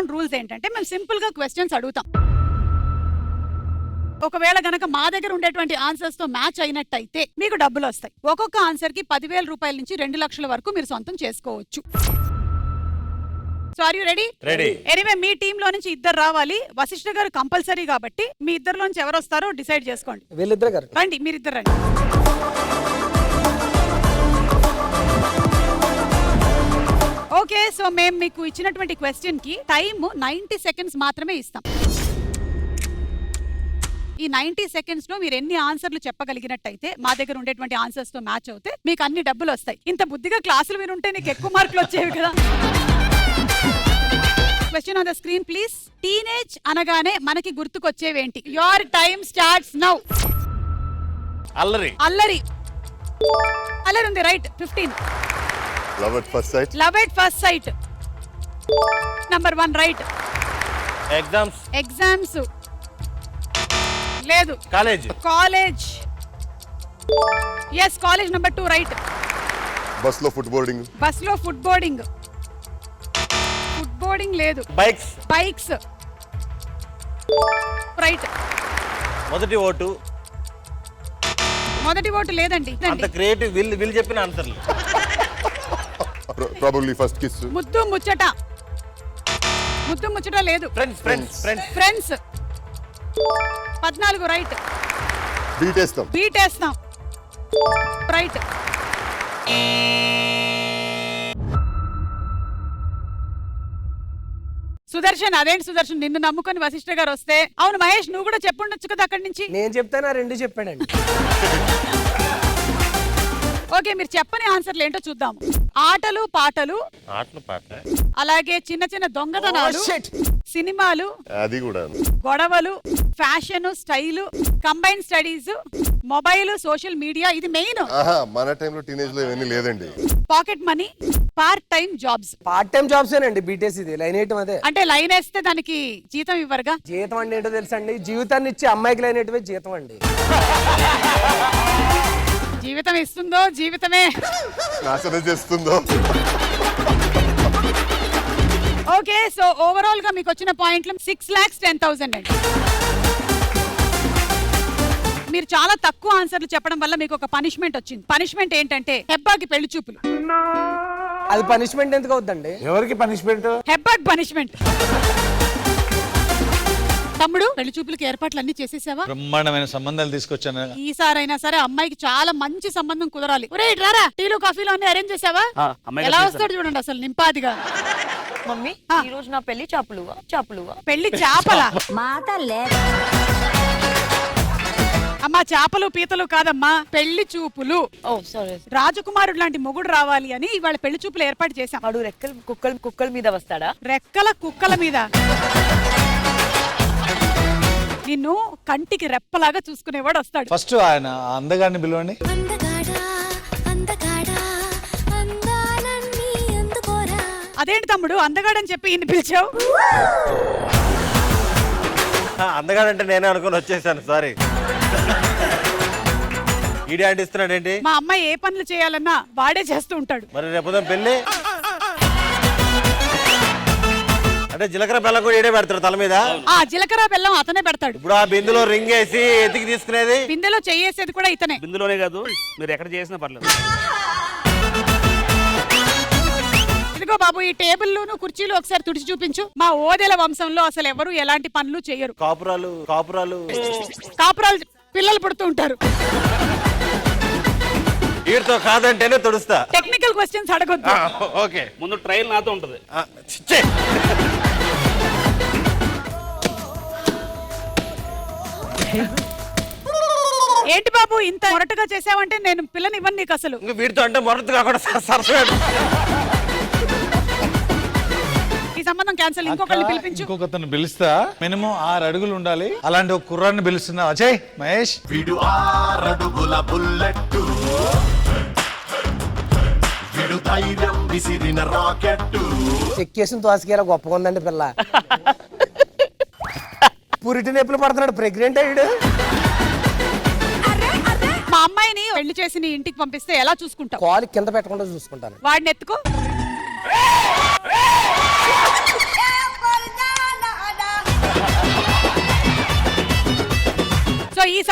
Ground rules ఏంటంటే మేము simple గా క్వశ్చన్స్ అడుగుతాం. ఒకవేళ గనక మా దగ్గర ఉండేటువంటి ఆన్సర్స్ తో మ్యాచ్ అయినట్టయితే మీకు డబ్బులు వస్తాయి. ఒక్కొక్క ఆన్సర్ కి 10,000 రూపాయల నుంచి 2 లక్షల వరకు మీరు సొంతం చేసుకోవచ్చు. So are you ready? Ready. Anyway మీ టీమ్ లో నుంచి ఇద్దరు రావాలి. వశిష్ఠ గారు కంపల్సరీ కాబట్టి మీ ఇద్దరిలోంచి ఎవరు వస్తారో డిసైడ్ చేసుకోండి. వీళ్ళిద్దరు గారు రండి, మీరిద్దరు రండి. ఓకే, సో మేము మీకు ఇచ్చినటువంటి క్వశ్చన్ కి టైం 90 సెకండ్స్ మాత్రమే ఇస్తాం. ఈ 90 సెకండ్స్ లో మీరు ఎన్ని ఆన్సర్లు చెప్పగలిగినట్టయితే మా దగ్గర ఉండేటువంటి ఆన్సర్స్ తో మ్యాచ్ అవుతే మీకు అన్ని డబ్బులు వస్తాయి. ఇంత బుద్ధిగా క్లాసులు వినుంటే నీకు ఎక్కువ మార్కులు వచ్చేవి కదా. Question on the screen please. Teenage అనగానే మనకి గుర్తుకొచ్చేవేంటి? Your time starts now. అల్లరి. అల్లరి. అల్లరి ఉంది, right. 15. Love at first sight. Love at first sight. Number 1 right. Exams. Exams లేదు. College. College. Yes, college. Number 2 right. Bus లో ఫుట్ బోర్డింగ్. బస్ లో ఫుట్ బోర్డింగ్. ఫుట్ బోర్డింగ్ లేదు. Bikes. Bikes right. మొదటి vote. మొదటి vote లేదండి. అంత creative వీళ్ళు చెప్పిన ఆన్సర్లు. Probably first kiss. ముద్దు ముచ్చట. ముద్దు ముచ్చట లేదు. ఫ్రెండ్స్. Friends 14 right. బీటేస్తాం. బీటేస్తాం రైట్. సుదర్శన్, అదేంటి సుదర్శన్ నిన్ను నమ్ముకొని వశిష్ఠ గారు వస్తే? అవును మహేష్, నువ్వు కూడా చెప్పుండొచ్చు కదా అక్కడి నుంచి. నేను చెప్తాను, 2 చెప్పాడండి. ఓకే, మీరు చెప్పని ఆన్సర్లు ఏంటో చూద్దాం. ఆటలు పాటలు. ఆటలు పాటలు. అలాగే చిన్న చిన్న దొంగతనాలు. సినిమాలు. అది కూడా. గొడవలు. Fashion, style, combine studies, mobile, social media. ఇది మెయిన్. మన టైంలో టీనేజ్ లో ఇవన్నీ లేదండి. Pocket money, part time jobs. Part time jobs ఏనండి బీటెస్. ఇది లైన్ వేయటం అదే. అంటే లైన్ వేస్తే దానికి జీతం ఇవ్వరుగా. జీతం అంటే ఏంటో తెలుసా అండి? జీవితాన్ని ఇచ్చి అమ్మాయికి లైన్ వేయటమే జీతం అండి. జీవితం ఇస్తుందో జీవితమే నాశనం చేస్తుందో. ఓకే, సో ఓవరాల్ గా మీకు వచ్చిన పాయింట్లు 6,10,000 అండి. మీరు చాలా తక్కువ ఆన్సర్లు చెప్పడం వల్ల మీకు ఒక పనిష్మెంట్ వచ్చింది. పనిష్మెంట్ ఏంటంటే హెబ్బాకి పెళ్లి చూపులు. అది పనిష్మెంట్ ఎందుకు అవుతుందండి? ఎవరికి పనిష్మెంట్? హెబ్బాకి పనిష్మెంట్. తమ్ముడు, పెళ్లి చూపులకి ఏర్పాట్లు అన్ని చేసేసావా? బ్రహ్మాండమైన సంబంధాలు తీసుకొచ్చాను. ఈసారైనా సరే అమ్మాయికి చాలా మంచి సంబంధం కుదరాలి. ఒరేయ్ రారా, టీలు కాఫీలు అన్ని అరేంజ్ చేసావా? ఎలా వస్తాడు చూడండి అసలు నింపాదిగా. మమ్మీ, ఈ రోజు నా పెళ్లి చేపలుగా. పెళ్లి చేపల అమ్మా, చేపలు పీతలు కాదమ్మా, పెళ్లి చూపులు. ఓ సారీ. రాజకుమారుడు లాంటి మొగుడు రావాలి అని ఇవాళ పెళ్లి చూపులు ఏర్పాటు చేశాం. వాడు రెక్కలు కుక్కల మీద వస్తాడా? రెక్కల కుక్కల మీద. నిన్ను కంటికి రెప్పలాగా చూసుకునేవాడు వస్తాడు. ఫస్ట్ ఆయన అందగాడిని పిలవండి. అదేంటి తమ్ముడు అందగాడని చెప్పి ఇన్ని పిలిచావు? అందగాడంటే నేనే అనుకుని వచ్చేసాను, సారీ. ఈడే అంటిస్తున్నాడు ఏంటి? మా అమ్మాయి ఏ పనులు చేయాలన్నా వాడే చేస్తూ ఉంటాడు. మరి రేపు పెళ్లి అంటే జీలకర్ర బెల్లం కూడా ఈడే పెడతాడు తల మీద. జీలకర్ర బెల్లం అతనే పెడతాడు. ఇప్పుడు ఆ బిందులో రింగ్ వేసి ఎత్తికి తీసుకునేది, బిందెలో చెయ్యేసేది కూడా ఇతనే. బిందులోనే కాదు, మీరు ఎక్కడ చేసినా పర్లేదు. ఇదిగో బాబు, ఈ టేబుల్ కుర్చీలు ఒకసారి తుడిచి చూపించు. మా ఓదెల వంశంలో అసలు ఎవరు ఎలాంటి పనులు చేయరు. కాపురాలు పిల్లలు పుడుతూ ఉంటారు. వీటితో కాదంటేనే తుడుస్తా. టెక్నికల్ క్వశ్చన్స్ అడగొద్దు. ఓకే, ముందు ట్రయల్ నాతో ఉంటది. ఏంటి బాబు ఇంత మొరటుగా చేసావంటే నేను పిల్లని ఇవ్వను నీకు అసలు. వీటితో అంటే మొరటు కాకుండా సరసగా. ఈ సంబంధం క్యాన్సిల్. ఇంకొకరిని పిలిపించు. ఇంకొకతను పిలుస్తా. మినిమం 6 అడుగులు ఉండాలి. అలాంటి ఒక కుర్రాన్ని పిలుస్తున్నా. అజయ్, మహేష్. వీడు 6 అడుగుల బుల్లెట్టు, వీడు ధైర్యం విసిరిన రాకెట్టు. చెక్కేసిన తోసకేలా గొప్పగా ఉందండి పిల్ల. పురిటి నొప్పులు పడుతున్నాడు, ప్రెగ్నెంట్ అయ్యాడు. మా అమ్మాయిని పెళ్లి చేసి నీ ఇంటికి పంపిస్తే ఎలా చూసుకుంటావు? కాలు కింద పెట్టకుండా చూసుకుంటాను. వాడిని ఎత్తుకో.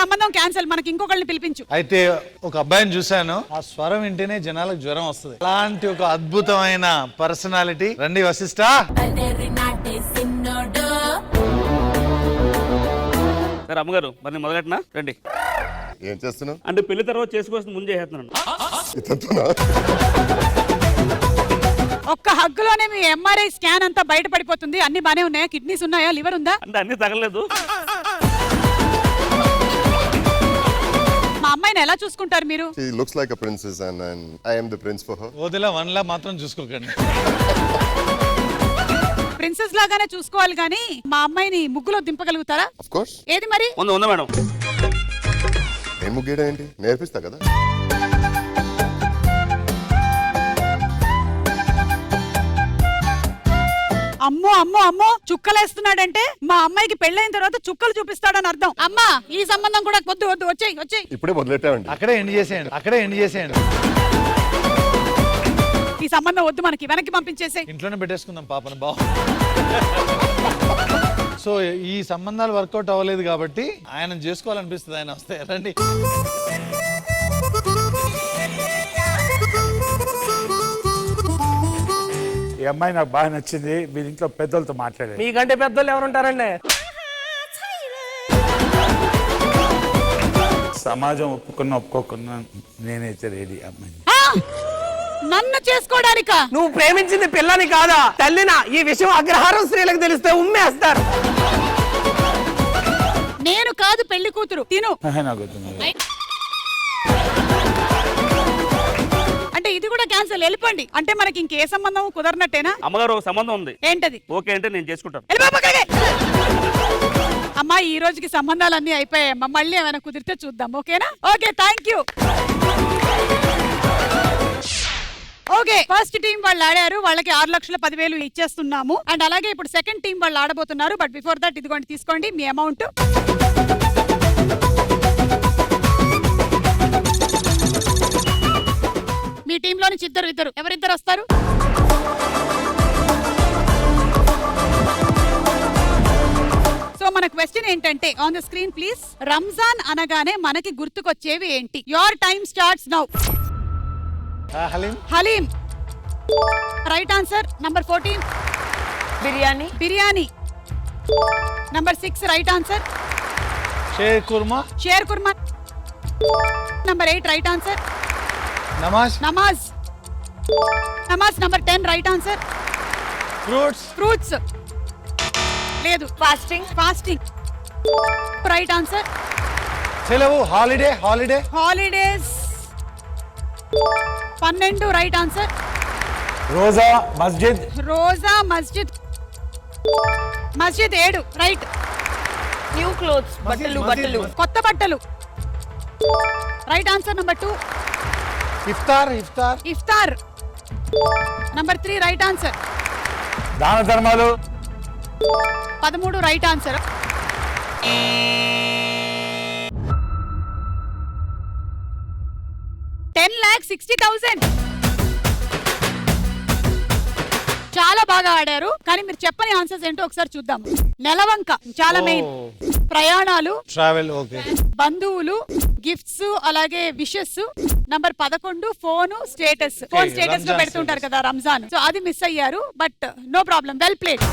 సంబంధం క్యాన్సిల్, మనకి ఇంకొకళ్ళని పిలిపించు. అయితే ఒక అబ్బాయిని చూశాను, ఆ స్వరం వింటేనే జనాలకు జ్వరం వస్తుంది. అలాంటి ఒక అద్భుతమైన పర్సనాలిటీ. రండి వశిష్ట. సరే అమ్మగారు మరి నేను మొదలెట్నా రండి. ఏం చేస్తున్నావు? అంటే పెళ్లి తర్వాత చేసుకోవాల్సిన ముందు చేస్తున్నాను. ఇతనుతోనా? ఒక్క హగ్గులోనే మీ ఎంఆర్ఐ స్కాన్ అంతా బయటపడిపోతుంది. అన్ని బానే ఉన్నాయా? కిడ్నీస్ ఉన్నాయా? లివర్ ఉందా? అంటే అన్ని తగలేదు. మా అమ్మాయిని ఎలా చూసుకుంటారు మీరు? She looks like a princess and I am the prince for her. Odela వన్లా మాత్రం చూసుకోకండి. ప్రిన్సెస్ లాగానే చూసుకోవాలి గానీ మా అమ్మాయిని ముగ్గులో దింపగలుగుతారా? Of course. ఏది మరి? ఉందా మేడం? ఏం ముగ్గేయడం ఏంటి? నేర్పిస్తా కదా. అమ్మో అమ్మో అమ్మో, చుక్కలేస్తున్నాడంటే మా అమ్మాయికి పెళ్ళైన తర్వాత చుక్కలు చూపిస్తాడని అర్థం. అమ్మా ఈ సంబంధం కూడా వద్దు వద్దు, వచ్చేయ్ వచ్చేయ్. ఇప్పుడే మొదలెట్టామండి. అక్కడే ఎండ్ చేసేయండి, అక్కడే ఎండ్ చేసేయండి. ఈ సంబంధం వద్దు, మనకి వెనక్కి పంపించేసే. ఇంట్లోనే పెట్టేసుకుందాం పాపను. బాగు. సో ఈ సంబంధాలు వర్కౌట్ అవ్వలేదు కాబట్టి ఆయన చేసుకోవాలనిపిస్తుంది. ఆయన వస్తే రండి. ఈ అమ్మాయి నాకు బాగా నచ్చింది. మీరు ఇంట్లో పెద్దలతో మాట్లాడారు. మీకంటే పెద్దోళ్ళు ఎవరుంటారండి? సమాజం ఒప్పుకోకున్నా నేనైతే రెడీ అమ్మాయి. ఆ! నన్ను చేసుకోవడానికా? నువ్వు ప్రేమించింది పిల్లని కాదా తల్లినా? ఈ విషయం అగ్రహారం స్త్రీలకు తెలిస్తే ఉమ్మేస్తారు. నేను కాదు పెళ్లి కూతురు. తిను. నాకు వద్దు. అంటే ఇది కూడా క్యాన్సిల్. వెళ్ళిపోండి. అంటే మనకి ఇంకే సంబంధం కుదరనట్టేనా? అమ్మగారు ఒక సంబంధం ఉంది. ఏంటది? ఓకే అంటే నేను చేసుకుంటాను. వెళ్ళిపో పక్కకి. అమ్మా ఈ రోజుకి సంబంధాలన్నీ అయిపోయాయమ్మా. మళ్ళీ ఏమైనా కుదిరితే చూద్దాం. ఓకేనా? Okay, thank you. Okay, first team వాళ్ళు ఆడారు. వాళ్ళకి 6,10,000 ఇచ్చేస్తున్నాము. అండ్ అలాగే ఇప్పుడు సెకండ్ టీం వాళ్ళు ఆడబోతున్నారు. బట్ బిఫోర్ దట్ ఇదిగోండి, తీసుకోండి మీ అమౌంట్. మీ టీంలో నుంచి ఇద్దరు ఎవరిద్దరు వస్తారు? సో మన క్వశ్చన్ ఏంటంటే, on the screen please. Ramzan అనగానే మనకి గుర్తుకొచ్చేవి ఏంటి? Your time starts now. Haleem. Haleem right answer. Number 14 biryani. Biryani. Number 6 right answer. Sheer kurma. Sheer kurma. Number 8 right answer. Namaz. Namaz. Namaz number 10 right answer. Fruits. Fruits లేదు. ఫాస్టింగ్. Fasting right answer. సెలవు. Holiday. Holiday. Holidays 12 right answer. రోజా. మస్జిద్. రోజా. మస్జిద్. మస్జిద్ 7 రైట్. New clothes. బట్టలు. కొత్త బట్టలు right answer. Number 2 iftar. Iftar. Iftar. Number 3 right answer. దాన ధర్మాలు. 13 రైట్ ఆన్సర్. $10,60,000. చాలా బాగా ఆడారు. కానీ మీరు చెప్పని ఆన్సర్స్ ఏంటో ఒకసారి చూద్దాం. నెలవంక చాలా మెయిన్. ప్రయాణాలు. ట్రావెల్. ఓకే. బంధువులు. గిఫ్ట్స్. అలాగే wishes. Number 11 phone status. Phone status లో రంజాన్ పెడుతుంటారు కదా రంజాన్. సో అది మిస్ అయ్యారు. But no problem, well played.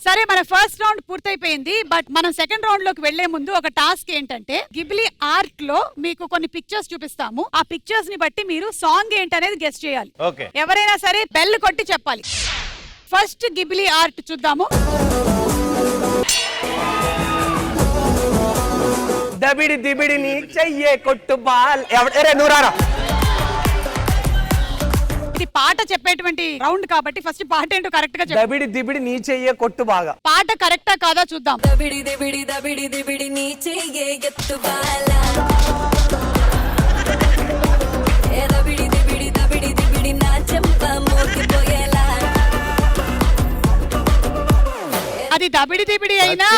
సరే, మన ఫస్ట్ రౌండ్ పూర్తయిపోయింది. బట్ మనం సెకండ్ రౌండ్ లోకి వెళ్లే ముందు ఒక టాస్క్ ఏంటంటే, గిబ్లీ ఆర్ట్ లో మీకు కొన్ని పిక్చర్స్ చూపిస్తాము. ఆ పిక్చర్స్ ని బట్టి మీరు సాంగ్ ఏంటనేది గెస్ చేయాలి. ఓకే. ఎవరైనా సరే బెల్ కొట్టి చెప్పాలి. ఫస్ట్ గిబ్లీ ఆర్ట్ చూద్దాము. దబిడి దిబిడిని చెయ్యే కొట్టు బాల్. నూరారా. ఇది పాట చెప్పేటువంటి రౌండ్ కాబట్టి ఫస్ట్ పాట ఏంటో కరెక్ట్ గా చెప్పు. దబిడి దిబిడి నీ చెయ్యే కొట్టు బాగా. పాట కరెక్టా కాదా చూద్దాం. దబిడి దిబిడి దబిడి దిబిడి నీ చెయ్యే ఎత్తు బాల. ఏ దబిడి దిబిడి దబిడి దిబిడి నా చెంప మోగిపోయేలా. అది దబిడి దిబిడి అయినా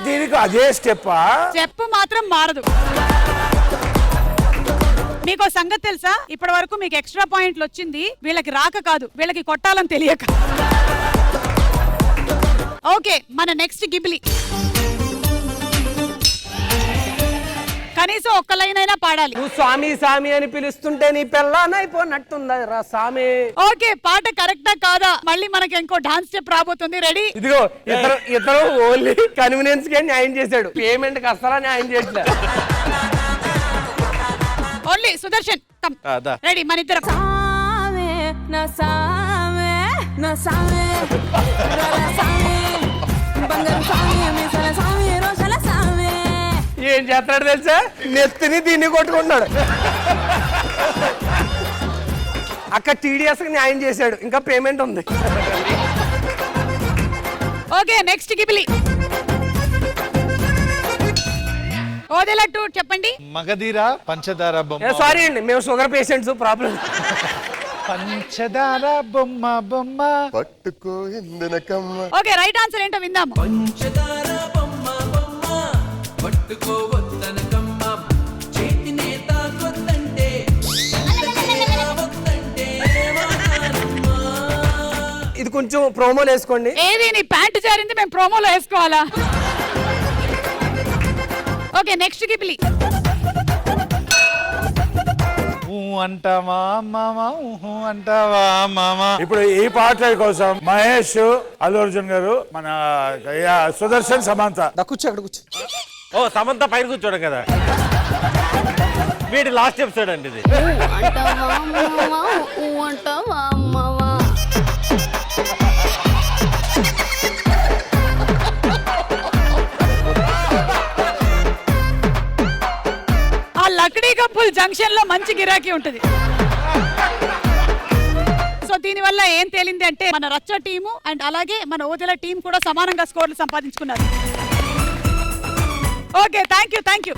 దీనికి అదే స్టెప్. చెప్పు మాత్రం మారదు. మీకు ఓ సంగతి తెలుసా, ఇప్పటి వరకు మీకు ఎక్స్ట్రా పాయింట్లు వచ్చింది వీళ్ళకి రాక కాదు, వీళ్ళకి కొట్టాలని తెలియక. ఓకే, మన నెక్స్ట్ గిబ్లీ. కనీసం ఒక్క లైన్ అయినా పాడాలి. నువ్వు స్వామి స్వామి అని పిలుస్తుంటే నీ పెళ్ళానైపోయినట్టుందా రా స్వామి. ఓకే, పాట కరెక్టా కాదా, మళ్ళీ మనకి ఇంకో డాన్స్ స్టెప్ రాబోతుంది. రెడీ? ఇదిగో ఇతరు ఓన్లీ కన్వీనియన్స్ కే న్యాయం చేశాడు, పేమెంట్ కి అసలా న్యాయం చేయట్లేదు. Only Sudarshan come. రెడీ? మన ఇద్దరం. సామే నా సామే నా సామే రోల సామే బంగారు సామే మిసల సామే రోషల సామే. ఏం చేస్తాడు తెలుసా, నెత్తిని దీన్ని కొట్టుకుంటున్నాడు. అక్కడ టీడీఎస్ కి న్యాయం చేశాడు, ఇంకా పేమెంట్ ఉంది. Okay, next Ghibli. ఓదేలట్టు చెప్పండి. మగధీర పంచదార బొమ్మ. సారీ అండి, మేము షుగర్ పేషెంట్స్, ప్రాబ్లం. పంచదార బొమ్మ బొమ్మ పట్టుకో ఇందనకమ్మ. ఓకే, రైట్ ఆన్సర్ ఏంటో విందాము. ఇది కొంచెం ప్రోమోలు వేసుకోండి. ఏది నీ ప్యాంట్ జారింది, మేము ప్రోమోలో వేసుకోవాలా? Okay, next Ghibli. అంటావా మామ, ఊహు అంటావా మామ. ఇప్పుడు ఈ పాట కోసం మహేష్, అల్లు అర్జున్ గారు, మన సుదర్శన్, సమంత. కూర్చో, అక్కడ కూర్చో. ఓ సమంత పైన కూర్చోడం కదా, వీటి లాస్ట్ ఎపిసోడ్ అండి ఇది. అంటావా మావా ఊ అంటావా మావా. ఆ లక్డీ కప్పుల్ జంక్షన్ లో మంచి గిరాకీ ఉంటుంది. సో దీని వల్ల ఏం తేలింది అంటే మన రచ్చ టీము అండ్ అలాగే మన ఓదెల టీం కూడా సమానంగా స్కోర్లు సంపాదించుకున్నారు. Okay, thank you.